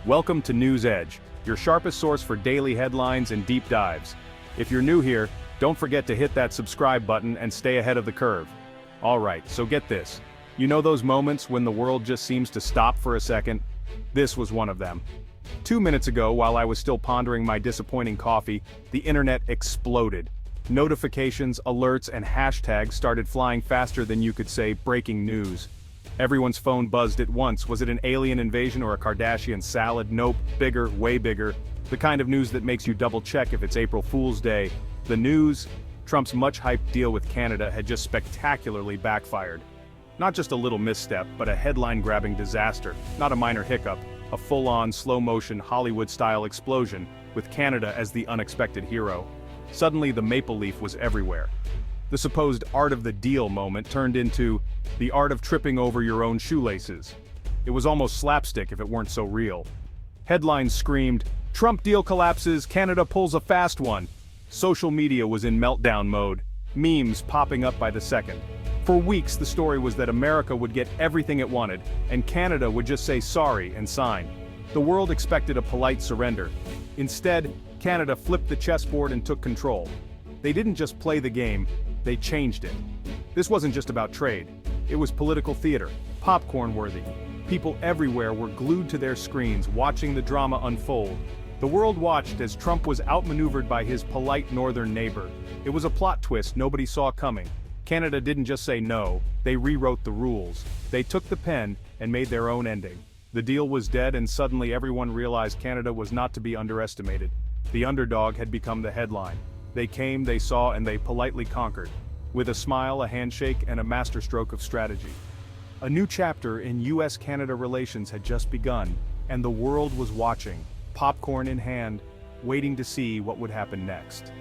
Welcome to News Edge, your sharpest source for daily headlines and deep dives. If you're new here, don't forget to hit that subscribe button and stay ahead of the curve. Alright, so get this. You know those moments when the world just seems to stop for a second? This was one of them. 2 minutes ago, while I was still pondering my disappointing coffee, the internet exploded. Notifications, alerts, and hashtags started flying faster than you could say breaking news. Everyone's phone buzzed at once. Was it an alien invasion or a Kardashian salad? Nope, bigger, way bigger. The kind of news that makes you double-check if it's April Fool's Day. The news: Trump's much-hyped deal with Canada had just spectacularly backfired. Not just a little misstep, but a headline-grabbing disaster. Not a minor hiccup, a full-on, slow-motion, Hollywood-style explosion, with Canada as the unexpected hero. Suddenly the maple leaf was everywhere. The supposed art of the deal moment turned into the art of tripping over your own shoelaces. It was almost slapstick if it weren't so real. Headlines screamed, "Trump deal collapses, Canada pulls a fast one." Social media was in meltdown mode, memes popping up by the second. For weeks the story was that America would get everything it wanted, and Canada would just say sorry and sign. The world expected a polite surrender. Instead, Canada flipped the chessboard and took control. They didn't just play the game, they changed it. This wasn't just about trade. It was political theater, popcorn-worthy. People everywhere were glued to their screens, watching the drama unfold. The world watched as Trump was outmaneuvered by his polite northern neighbor. It was a plot twist nobody saw coming. Canada didn't just say no, they rewrote the rules. They took the pen and made their own ending. The deal was dead, and suddenly everyone realized Canada was not to be underestimated. The underdog had become the headline. They came, they saw, and they politely conquered. With a smile, a handshake, and a masterstroke of strategy. A new chapter in US-Canada relations had just begun, and the world was watching, popcorn in hand, waiting to see what would happen next.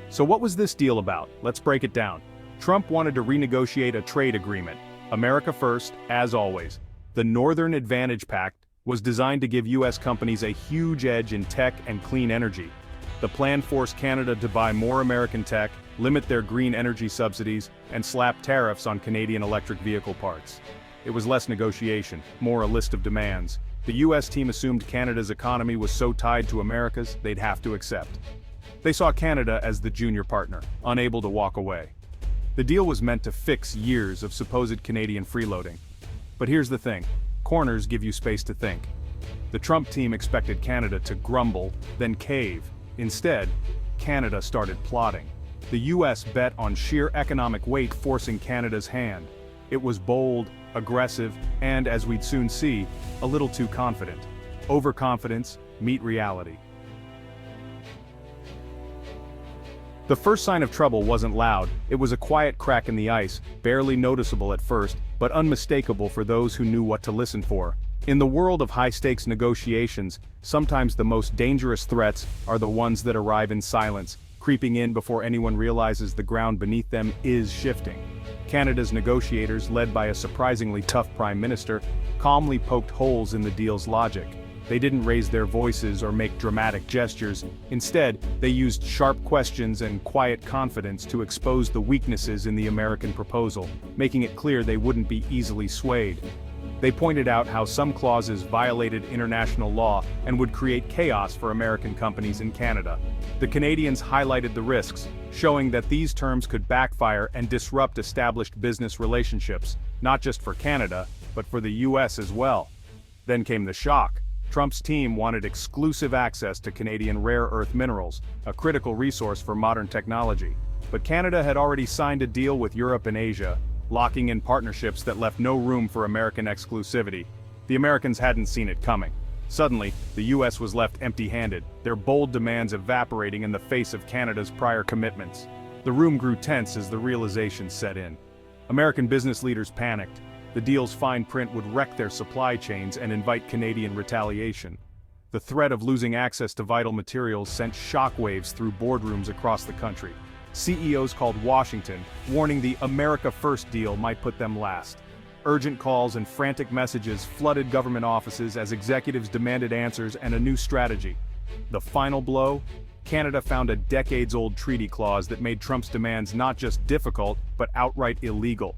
So what was this deal about? Let's break it down. Trump wanted to renegotiate a trade agreement. America first, as always. The Northern Advantage Pact was designed to give US companies a huge edge in tech and clean energy. The plan forced Canada to buy more American tech, limit their green energy subsidies, and slap tariffs on Canadian electric vehicle parts. It was less negotiation, more a list of demands. The US team assumed Canada's economy was so tied to America's, they'd have to accept. They saw Canada as the junior partner, unable to walk away. The deal was meant to fix years of supposed Canadian freeloading. But here's the thing. Corners give you space to think. The Trump team expected Canada to grumble, then cave. Instead, Canada started plotting. The US bet on sheer economic weight forcing Canada's hand. It was bold, aggressive, and, as we'd soon see, a little too confident. Overconfidence meet reality. The first sign of trouble wasn't loud. It was a quiet crack in the ice, barely noticeable at first, but unmistakable for those who knew what to listen for. In the world of high-stakes negotiations, sometimes the most dangerous threats are the ones that arrive in silence, creeping in before anyone realizes the ground beneath them is shifting. Canada's negotiators, led by a surprisingly tough prime minister, calmly poked holes in the deal's logic. They didn't raise their voices or make dramatic gestures. Instead, they used sharp questions and quiet confidence to expose the weaknesses in the American proposal, making it clear they wouldn't be easily swayed. They pointed out how some clauses violated international law and would create chaos for American companies in Canada. The Canadians highlighted the risks, showing that these terms could backfire and disrupt established business relationships, not just for Canada, but for the US as well. Then came the shock. Trump's team wanted exclusive access to Canadian rare earth minerals, a critical resource for modern technology. But Canada had already signed a deal with Europe and Asia, locking in partnerships that left no room for American exclusivity. The Americans hadn't seen it coming. Suddenly, the US was left empty-handed, their bold demands evaporating in the face of Canada's prior commitments. The room grew tense as the realization set in. American business leaders panicked. The deal's fine print would wreck their supply chains and invite Canadian retaliation. The threat of losing access to vital materials sent shockwaves through boardrooms across the country. CEOs called Washington, warning the America First deal might put them last. Urgent calls and frantic messages flooded government offices as executives demanded answers and a new strategy. The final blow? Canada found a decades-old treaty clause that made Trump's demands not just difficult, but outright illegal.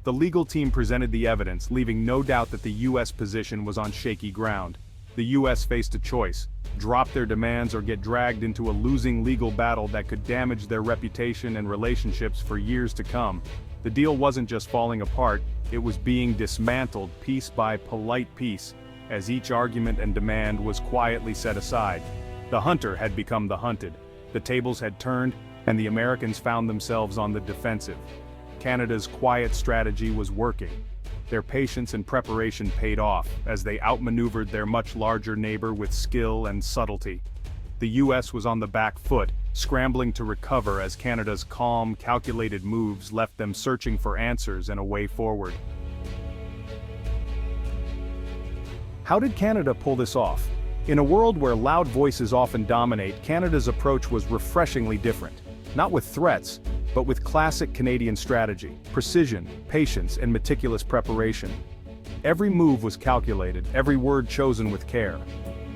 The legal team presented the evidence, leaving no doubt that the U.S. position was on shaky ground. The U.S. faced a choice: drop their demands or get dragged into a losing legal battle that could damage their reputation and relationships for years to come. The deal wasn't just falling apart, it was being dismantled piece by polite piece, as each argument and demand was quietly set aside. The hunter had become the hunted. The tables had turned, and the Americans found themselves on the defensive. Canada's quiet strategy was working. Their patience and preparation paid off, as they outmaneuvered their much larger neighbor with skill and subtlety. The U.S. was on the back foot, scrambling to recover as Canada's calm, calculated moves left them searching for answers and a way forward. How did Canada pull this off? In a world where loud voices often dominate, Canada's approach was refreshingly different. Not with threats, but with classic Canadian strategy: precision, patience, and meticulous preparation. Every move was calculated, every word chosen with care.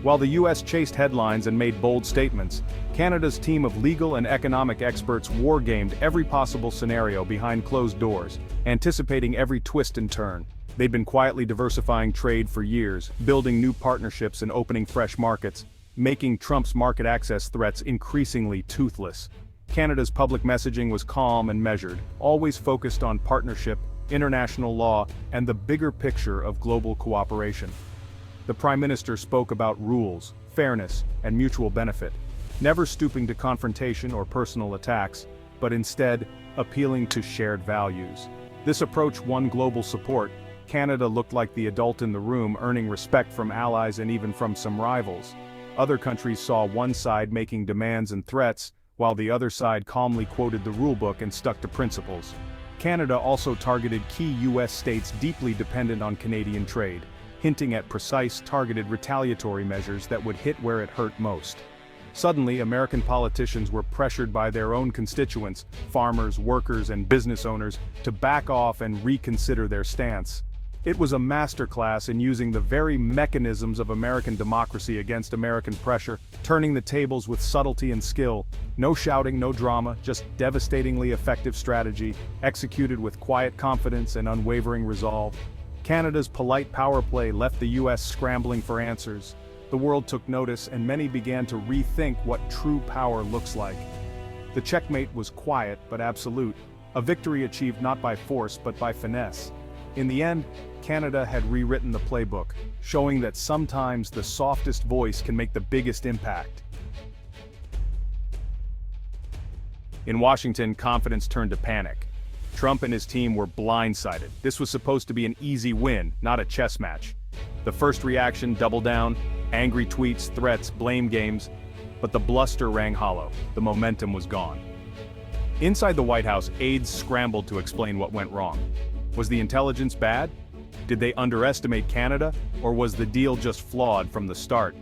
While the U.S. chased headlines and made bold statements, Canada's team of legal and economic experts wargamed every possible scenario behind closed doors, anticipating every twist and turn. They'd been quietly diversifying trade for years, building new partnerships and opening fresh markets, making Trump's market access threats increasingly toothless. Canada's public messaging was calm and measured, always focused on partnership, international law, and the bigger picture of global cooperation. The Prime Minister spoke about rules, fairness, and mutual benefit, never stooping to confrontation or personal attacks, but instead appealing to shared values. This approach won global support. Canada looked like the adult in the room, earning respect from allies and even from some rivals. Other countries saw one side making demands and threats, while the other side calmly quoted the rulebook and stuck to principles. Canada also targeted key U.S. states deeply dependent on Canadian trade, hinting at precise, targeted retaliatory measures that would hit where it hurt most. Suddenly, American politicians were pressured by their own constituents, farmers, workers, and business owners, to back off and reconsider their stance. It was a masterclass in using the very mechanisms of American democracy against American pressure, turning the tables with subtlety and skill. No shouting, no drama, just devastatingly effective strategy, executed with quiet confidence and unwavering resolve. Canada's polite power play left the U.S. scrambling for answers. The world took notice, and many began to rethink what true power looks like. The checkmate was quiet but absolute, a victory achieved not by force but by finesse. In the end, Canada had rewritten the playbook, showing that sometimes the softest voice can make the biggest impact. In Washington, confidence turned to panic. Trump and his team were blindsided. This was supposed to be an easy win, not a chess match. The first reaction: double down, angry tweets, threats, blame games. But the bluster rang hollow. The momentum was gone. Inside the White House, aides scrambled to explain what went wrong. Was the intelligence bad? Did they underestimate Canada? Or was the deal just flawed from the start?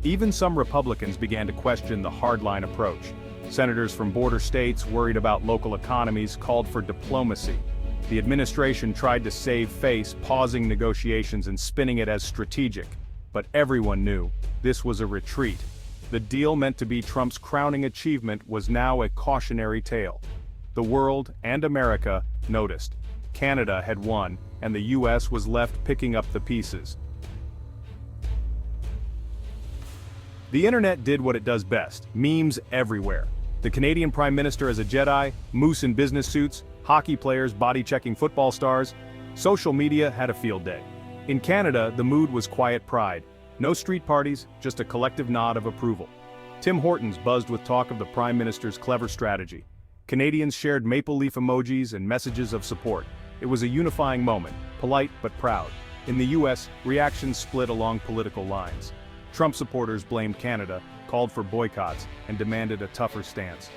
Even some Republicans began to question the hardline approach. Senators from border states, worried about local economies, called for diplomacy. The administration tried to save face, pausing negotiations and spinning it as strategic. But everyone knew this was a retreat. The deal meant to be Trump's crowning achievement was now a cautionary tale. The world, and America, noticed. Canada had won, and the U.S. was left picking up the pieces. The internet did what it does best: memes everywhere. The Canadian Prime Minister as a Jedi, moose in business suits, hockey players body-checking football stars. Social media had a field day. In Canada, the mood was quiet pride. No street parties, just a collective nod of approval. Tim Hortons buzzed with talk of the Prime Minister's clever strategy. Canadians shared maple leaf emojis and messages of support. It was a unifying moment, polite but proud. In the U.S., reactions split along political lines. Trump supporters blamed Canada, called for boycotts, and demanded a tougher stance.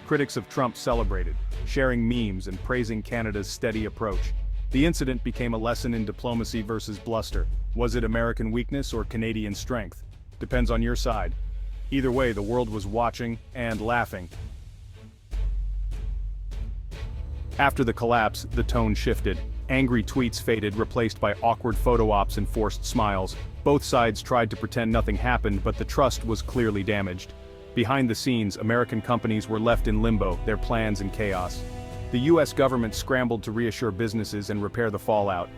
Critics of Trump celebrated, sharing memes and praising Canada's steady approach. The incident became a lesson in diplomacy versus bluster. Was it American weakness or Canadian strength? Depends on your side. Either way, the world was watching and laughing. After the collapse, the tone shifted. Angry tweets faded, replaced by awkward photo ops and forced smiles. Both sides tried to pretend nothing happened, but the trust was clearly damaged. Behind the scenes, American companies were left in limbo, their plans in chaos. The US government scrambled to reassure businesses and repair the fallout.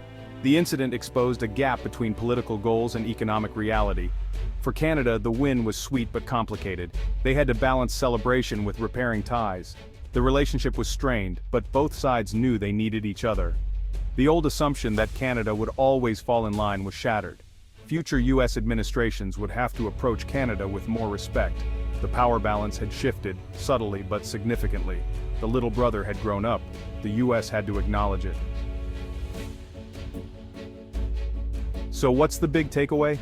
The incident exposed a gap between political goals and economic reality. For Canada, the win was sweet but complicated. They had to balance celebration with repairing ties. The relationship was strained, but both sides knew they needed each other. The old assumption that Canada would always fall in line was shattered. Future US administrations would have to approach Canada with more respect. The power balance had shifted, subtly but significantly. The little brother had grown up. The US had to acknowledge it. So what's the big takeaway?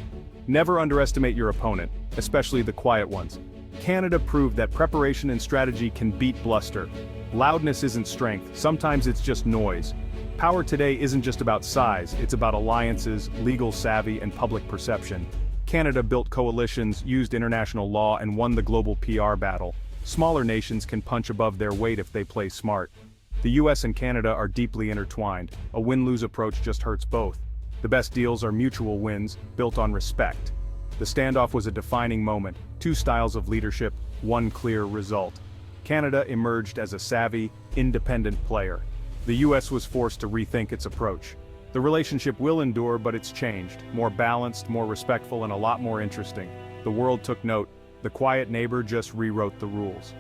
Never underestimate your opponent, especially the quiet ones. Canada proved that preparation and strategy can beat bluster. Loudness isn't strength, sometimes it's just noise. Power today isn't just about size, it's about alliances, legal savvy, and public perception. Canada built coalitions, used international law, and won the global PR battle. Smaller nations can punch above their weight if they play smart. The US and Canada are deeply intertwined. A win-lose approach just hurts both. The best deals are mutual wins, built on respect. The standoff was a defining moment, two styles of leadership, one clear result. Canada emerged as a savvy, independent player. The US was forced to rethink its approach. The relationship will endure, but it's changed, more balanced, more respectful, and a lot more interesting. The world took note. The quiet neighbor just rewrote the rules.